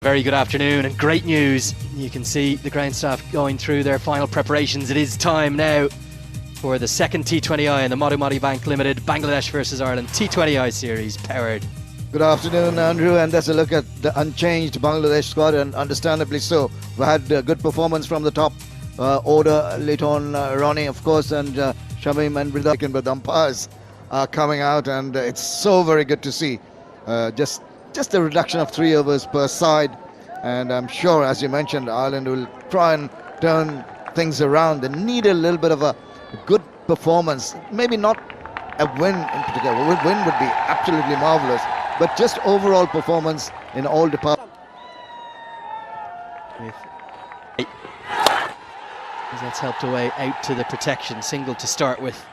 Very good afternoon and great news. You can see the ground staff going through their final preparations. It is time now for the second T20I in the Madhumati Bank Limited Bangladesh versus Ireland T20I series powered. Good afternoon, Andrew, and that's a look at the unchanged Bangladesh squad, and understandably so. We had a good performance from the top order, Liton, Ronnie, of course, and Shamim and Ridakin, but the umpires are coming out, and it's so very good to see. Just a reduction of 3 overs per side, and I'm sure, as you mentioned, Ireland will try and turn things around. They need a little bit of a good performance, maybe not a win in particular. A win would be absolutely marvellous, but just overall performance in all departments. That's helped away out to the protection, single to start with.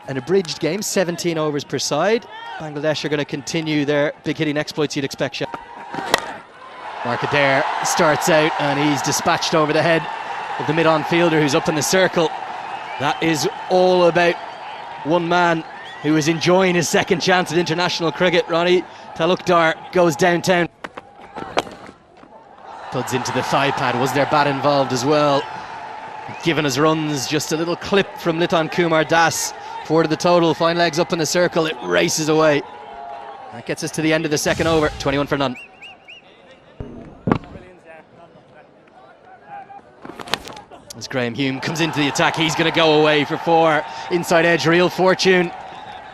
An abridged game, 17 overs per side. Bangladesh are going to continue their big hitting exploits, you'd expect. Mark Adair starts out and he's dispatched over the head of the mid-on fielder who's up in the circle. That is all about one man who is enjoying his second chance at international cricket. Ronnie Talukdar goes downtown. Thuds into the thigh pad. Was there bat involved as well? Given us runs, just a little clip from Liton Kumar Das. 4 to the total, fine legs up in the circle, it races away. That gets us to the end of the second over, 21 for none. As Graham Hume comes into the attack, he's going to go away for 4. Inside edge, real fortune.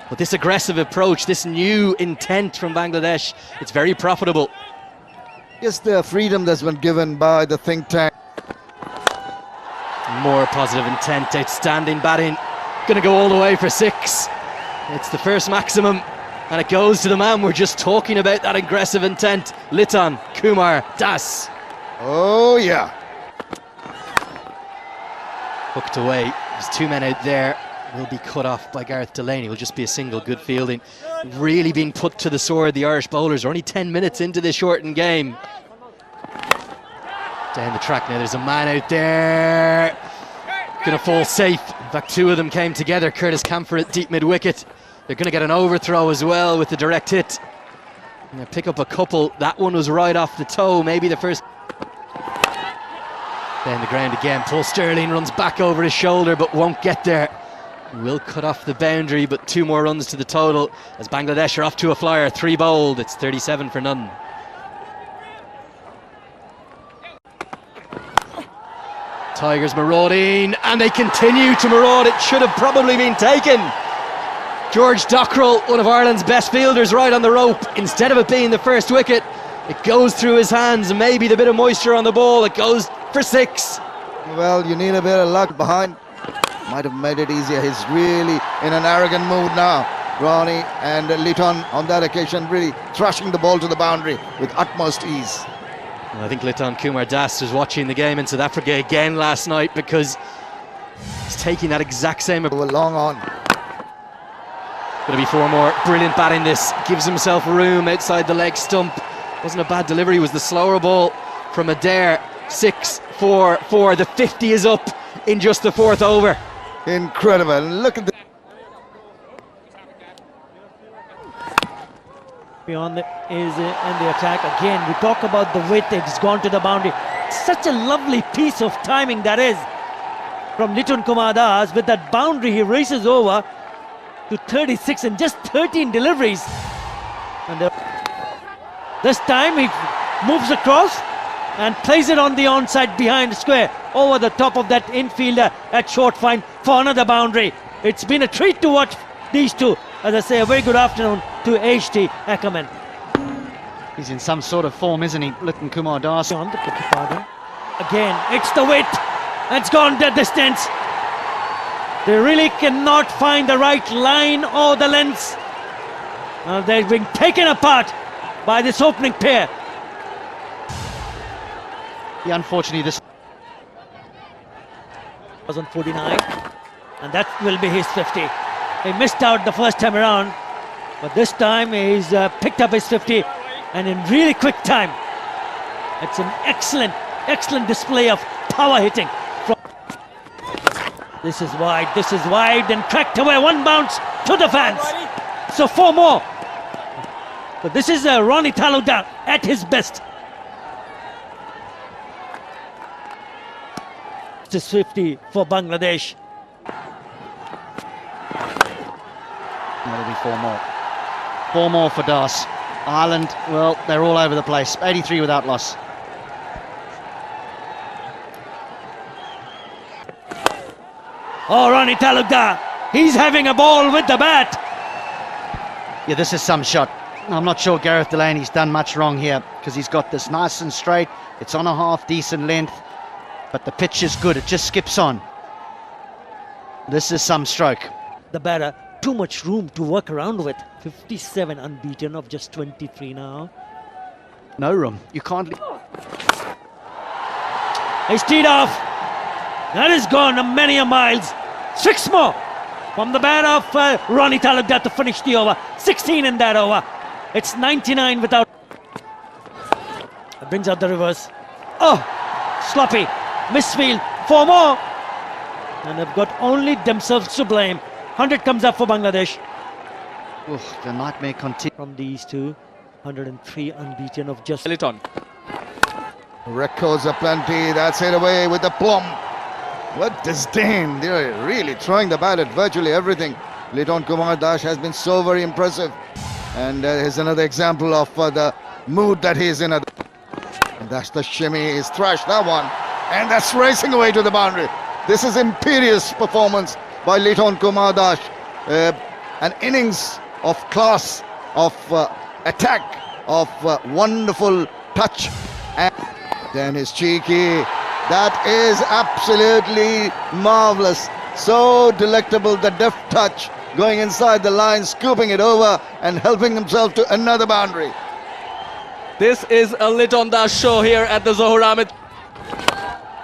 But this aggressive approach, this new intent from Bangladesh, it's very profitable. Just the freedom that's been given by the think tank. More positive intent, outstanding batting. Going to go all the way for 6. It's the first maximum, and it goes to the man we're just talking about, that aggressive intent, Liton Kumar Das. Oh yeah. Hooked away. There's 2 men out there. Will be cut off by Gareth Delaney. Will just be a single. Good fielding. Really being put to the sword, the Irish bowlers. Are only 10 minutes into this shortened game. Down the track now, there's a man out there. Going to fall safe. In fact, 2 of them came together. Curtis Camphor at deep mid-wicket. They're going to get an overthrow as well with the direct hit. Going to pick up a couple. That one was right off the toe. Maybe the first. Down the ground again. Paul Sterling runs back over his shoulder but won't get there. Will cut off the boundary, but 2 more runs to the total as Bangladesh are off to a flyer. 3 bowled. It's 37 for none. Tigers marauding, and they continue to maraud. It should have probably been taken. George Dockrell, one of Ireland's best fielders, right on the rope. Instead of it being the first wicket, it goes through his hands, and maybe the bit of moisture on the ball, it goes for 6. Well, you need a bit of luck behind. Might have made it easier. He's really in an arrogant mood now. Ronnie and Liton on that occasion really thrashing the ball to the boundary with utmost ease. Well, I think Liton Kumar Das was watching the game in South Africa again last night, because he's taking that exact same approach. Long on. Going to be 4 more. Brilliant batting this. Gives himself room outside the leg stump. Wasn't a bad delivery, was the slower ball from Adair. 6, 4, 4. The 50 is up in just the 4th over. Incredible. Look at the beyond the, is in the attack again. We talk about the width, it's gone to the boundary. Such a lovely piece of timing that is from Liton Kumar Das. With that boundary, he races over to 36 in just 13 deliveries. And this time he moves across and plays it on the onside behind the square over the top of that infielder at short fine for another boundary. It's been a treat to watch these two. As I say, a very good afternoon to HT Ackerman. He's in some sort of form, isn't he, Liton Kumar Das? On the Kutipadu. Again, it's the width. It's gone the distance. They really cannot find the right line or the length. They've been taken apart by this opening pair. Yeah, unfortunately, this 49, and that will be his 50. He missed out the first time around, but this time he's picked up his 50, and in really quick time. It's an excellent display of power hitting. This is wide, then cracked away, 1 bounce to the fans. So 4 more. But this is Ronnie Talukdar at his best. fastest 50 for Bangladesh. That'll be 4 more. 4 more for Das. Ireland, well, they're all over the place. 83 without loss. Oh, Ronnie Talukdar, he's having a ball with the bat. Yeah, this is some shot. I'm not sure Gareth Delaney's done much wrong here because he's got this nice and straight. It's on a half decent length, but the pitch is good. It just skips on. This is some stroke. The batter, too much room to work around with. 57 unbeaten of just 23 now. No room. You can't. He's teed off. That is gone many a miles. 6 more from the bat of Ronnie Talukdar to finish the over. 16 in that over. It's 99 without. Brings out the reverse. Oh, sloppy. Misfield. 4 more. And they've got only themselves to blame. 100 comes up for Bangladesh. Oof, the nightmare continues. From these two, 103 unbeaten of just. Liton. Records are plenty. That's it away with the plum. What disdain. They're really throwing the bat at virtually everything. Liton Kumar Das has been so very impressive. And here's another example of the mood that he's in. And that's the shimmy. He's thrashed that one. And that's racing away to the boundary. This is imperious performance by Liton Kumar Das. An innings of class, of attack, of wonderful touch. And then his cheeky. That is absolutely marvelous. So delectable, the deft touch. Going inside the line, scooping it over and helping himself to another boundary. This is a Liton Das show here at the Zohar Ahmed.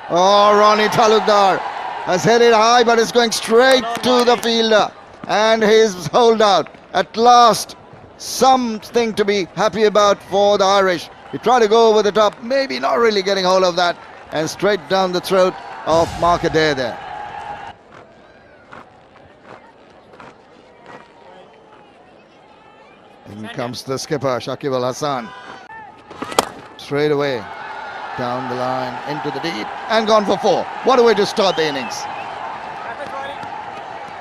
Oh, Ronnie Talukdar has hit it high, but it's going straight to the fielder. And his holdout. At last, something to be happy about for the Irish. He tried to go over the top, maybe not really getting hold of that. And straight down the throat of Mark Adair there. In comes the skipper, Shakib Al Hasan. Straight away, down the line, into the deep, and gone for 4. What a way to start the innings.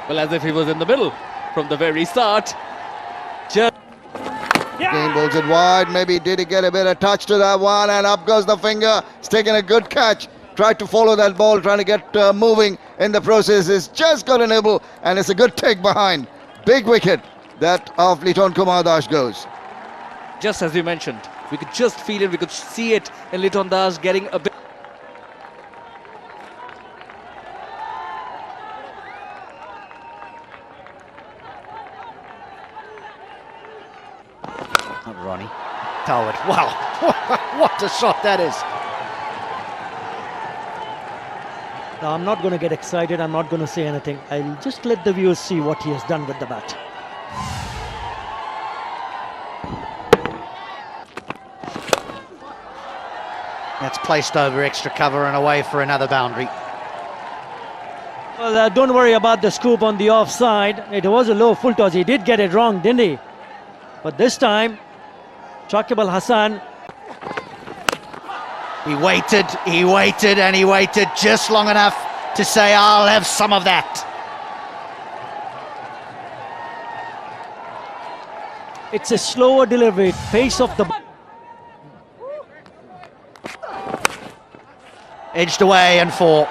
Well, as if he was in the middle from the very start. Just Game bowls it wide. Maybe did he get a bit of touch to that one? And up goes the finger. It's taken a good catch. Tried to follow that ball, trying to get moving in the process. It's just got a nibble, and it's a good take behind. Big wicket that of Liton Kumar Das goes. just as you mentioned, we could just feel it, we could see it in Liton Das getting a bit. Not Ronnie. Toward. Wow. What a shot that is. Now, I'm not going to get excited. I'm not going to say anything. I'll just let the viewers see what he has done with the bat. That's placed over extra cover and away for another boundary. Well, don't worry about the scoop on the offside. It was a low full toss. He did get it wrong, didn't he? But this time, Shakib Al Hasan. He waited, and he waited just long enough to say, I'll have some of that. It's a slower delivery, pace of the... Edged away and 4.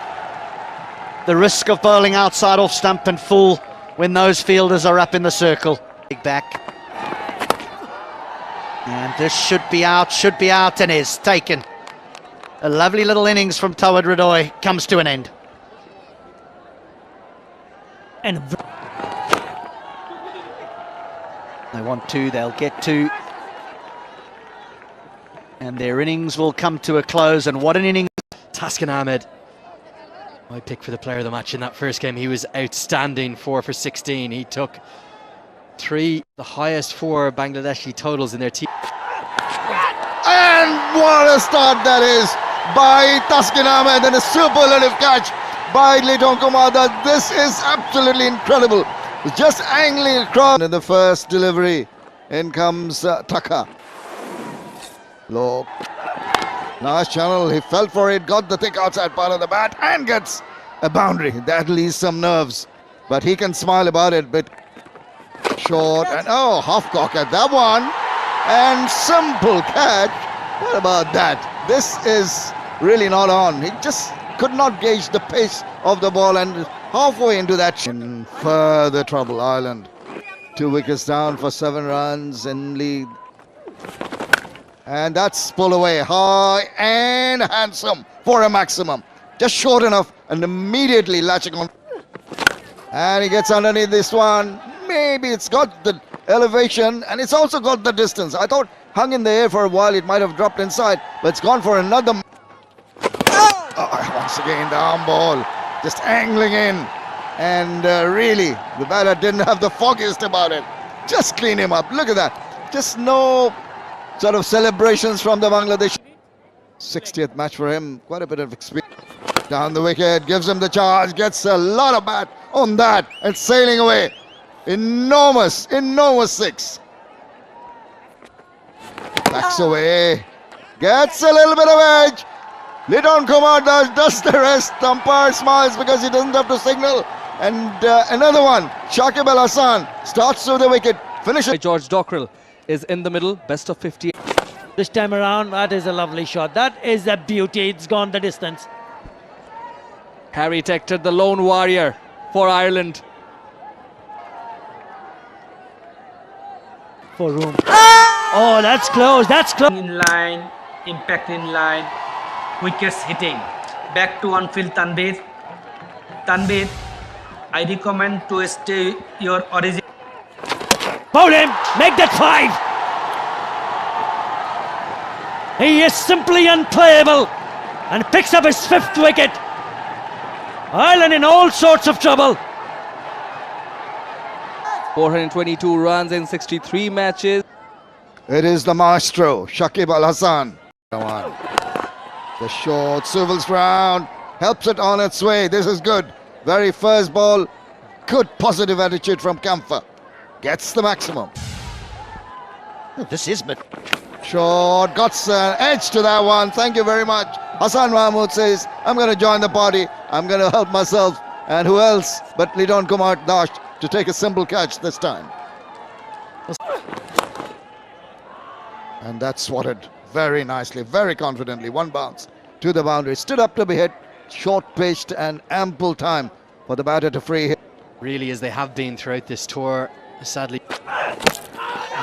The risk of bowling outside off stump and full when those fielders are up in the circle. Big back. And this should be out, and is taken. A lovely little innings from Tawad Ridoy comes to an end. And They want to, they'll get to. And their innings will come to a close, and what an innings. Taskin Ahmed, my pick for the player of the match in that first game. He was outstanding, 4 for 16. He took 3, the highest 4 Bangladeshi totals in their team. And what a start that is by Taskin Ahmed, and a superlative catch by Liton Kumar Das. This is absolutely incredible. It's just angling across in the first delivery. In comes Tucker. Low. Nice channel. He felt for it, got the thick outside part of the bat, and gets a boundary. That'll ease some nerves. But he can smile about it. But short and oh, half cock at that one. And simple catch. What about that? This is really not on. He just could not gauge the pace of the ball, and halfway into that, in further trouble, Ireland. 2 wickets down for 7 runs in lead. And that's pulled away high and handsome for a maximum. Just short enough and immediately latching on. And he gets underneath this one. Maybe it's got the elevation and it's also got the distance. I thought hung in the air for a while, it might have dropped inside, but it's gone for another. Once again, the arm ball just angling in. And really, the batter didn't have the foggiest about it. Just clean him up. Look at that. Just no sort of celebrations from the Bangladesh. 60th match for him. Quite a bit of experience. Down the wicket, gives him the charge, gets a lot of bat on that and sailing away. Enormous 6. Backs away. Gets a little bit of edge. Liton Kumar does the rest. The umpire smiles because he doesn't have to signal. And another one, Shakib Al Hasan starts through the wicket, finishes. George Dockrell is in the middle, best of 50. This time around, that is a lovely shot. That is a beauty. It's gone the distance. Harry Tector, the lone warrior for Ireland. For room. Oh, that's close. That's close. In line, impact in line, wickets hitting. Back to on-field Tanveer. Tanveer, I recommend to stay your origin. Bowl him. Make that 5. He is simply unplayable and picks up his 5th wicket. Ireland in all sorts of trouble. 422 runs in 63 matches. It is the maestro, Shakib Al Hasan. Come on. The short swivels round, helps it on its way. This is good. Very first ball. Good positive attitude from Camphor. Gets the maximum. This is but Short, got an edge to that one. Thank you very much. Hassan Mahmood says, I'm going to join the party. I'm going to help myself. And who else but Liton Kumar Dash to take a simple catch this time. And that's swatted very nicely, very confidently. One bounce to the boundary. Stood up to be hit. Short pitched and ample time for the batter to free hit. Really, as they have been throughout this tour, sadly.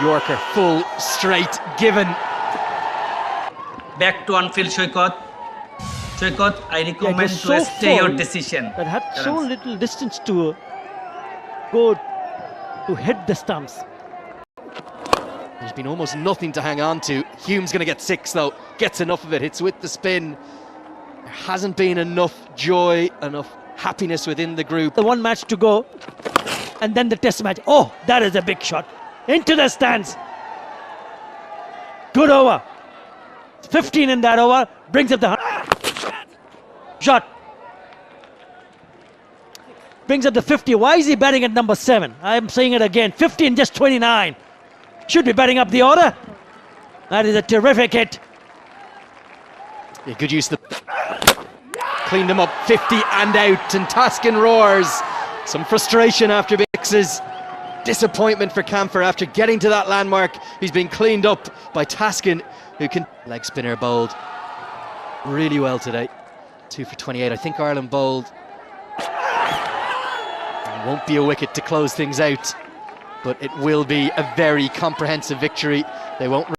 Yorker, full, straight, given. Back to on-field Shoykot. Shoykot, I recommend so to stay your full decision. That had so little distance to go to hit the stumps. There's been almost nothing to hang on to. Hume's going to get 6 though. Gets enough of it. Hits with the spin. There hasn't been enough joy, enough happiness within the group. The one match to go, and then the test match. Oh, that is a big shot. Into the stands. Good over. 15 in that over. Brings up the shot. Brings up the 50. Why is he batting at number 7? I'm saying it again. 15, just 29. Should be batting up the order. That is a terrific hit. Yeah, good use of the... Cleaned him up, 50 and out, and Taskin roars. Some frustration after Bix's disappointment for Camphor after getting to that landmark. He's been cleaned up by Taskin, who can... Leg spinner bowled really well today. 2 for 28. I think Ireland bowled. It won't be a wicket to close things out, but it will be a very comprehensive victory. They won't